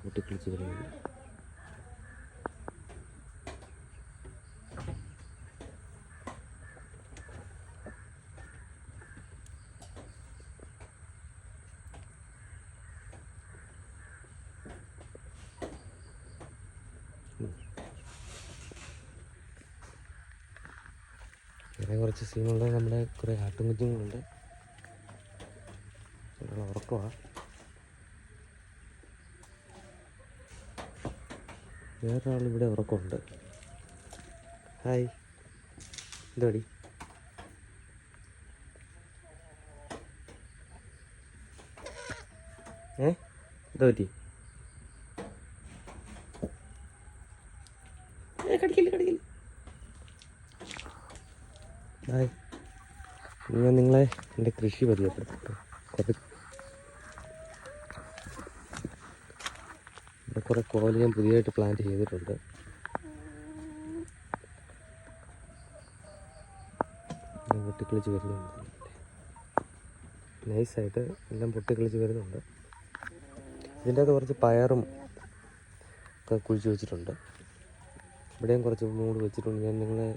പൊട്ടിക്കിളിച്ച് വരുന്നുണ്ട്. വേറെ കുറച്ച് സീനുള്ളത് നമ്മുടെ കുറേ ആട്ടുംകുഞ്ഞുങ്ങളുണ്ട്. ഉറക്കമാണ്. വേറൊരാളിവിടെ ഉറക്കമുണ്ട്. ഹായ്, എന്തോടി? എന്താ പറ്റി? കടിക്കില്ല. ഹായ്, ഞാൻ നിങ്ങളെ എൻ്റെ കൃഷി പരിചയപ്പെടുത്തട്ടെ. ഇവിടെ കുറേ കോല് ഞാൻ പുതിയതായിട്ട് പ്ലാന്റ് ചെയ്തിട്ടുണ്ട്. പൊട്ടിക്കിളിച്ച് വരുന്നുണ്ട്. നൈസായിട്ട് എല്ലാം പൊട്ടിക്കിളിച്ച് വരുന്നുണ്ട്. ഇതിൻ്റെ അകത്ത് കുറച്ച് പയറും ഒക്കെ കുഴിച്ച് വെച്ചിട്ടുണ്ട്. ഇവിടെയും കുറച്ച് മൂട് വെച്ചിട്ടുണ്ട്. ഞാൻ നിങ്ങളെ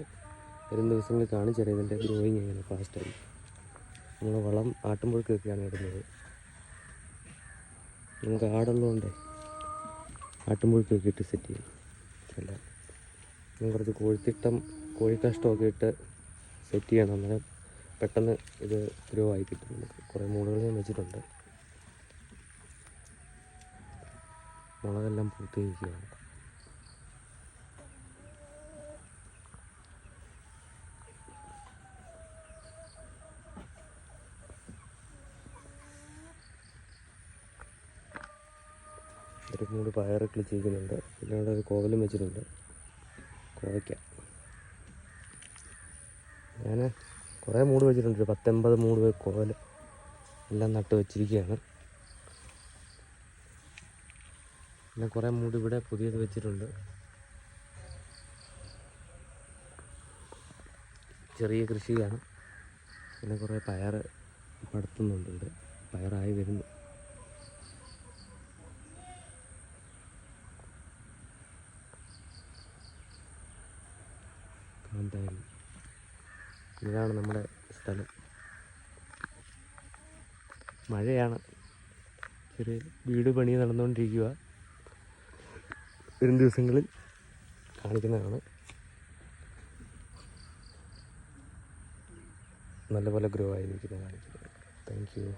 വരും ദിവസങ്ങളിൽ കാണിച്ചു തരാം ഇതിൻ്റെ ഗ്രോയിങ് എങ്ങനെ ഫാസ്റ്റായി. നമ്മൾ വളം ആട്ടുമ്പോഴേക്കൊക്കെയാണ് ഇടുന്നത്. നമുക്ക് ആടുള്ളതുകൊണ്ടേ ആട്ടുമ്പോഴേക്കൊക്കെ ഇട്ട് സെറ്റ് ചെയ്യും. അല്ല, ഞാൻ കുറച്ച് കോഴിക്കാഷ്ടമൊക്കെ ഇട്ട് സെറ്റ് ചെയ്യണം. അന്നേരം പെട്ടെന്ന് ഇത് ഗ്രോ ആയി കിട്ടും. നമുക്ക് കുറേ മൂടുകൾ ഞാൻ വെച്ചിട്ടുണ്ട്. മുളകെല്ലാം പൂത്ത് നിൽക്കുകയാണ്. ഒരു മൂട് പയർ കിളിച്ചിരിക്കുന്നുണ്ട്. പിന്നെ അവിടെ ഒരു കോവലും വെച്ചിട്ടുണ്ട്, കോവയ്ക്ക. ഞാൻ കുറേ മൂട് വെച്ചിട്ടുണ്ട്. 10-80 മൂട് കോവൽ എല്ലാം നട്ട് വെച്ചിരിക്കുകയാണ്. പിന്നെ കുറേ മൂട് ഇവിടെ പുതിയത് വെച്ചിട്ടുണ്ട്. ചെറിയ കൃഷിയാണ്. പിന്നെ കുറേ പയർ പടുത്തുന്നുണ്ട്. ഇവിടെ പയറായി വരുന്നു. കാന്താരി. ഇതാണ് നമ്മുടെ സ്ഥലം. മഴയാണ്. ചെറിയ വീട് പണി നടന്നുകൊണ്ടിരിക്കുക. വരും ദിവസങ്ങളിൽ കാണിക്കുന്നതാണ്. നല്ലപോലെ ഗ്രോ ആയി നിൽക്കുന്നത് കാണിക്കുന്നത്. Thank you.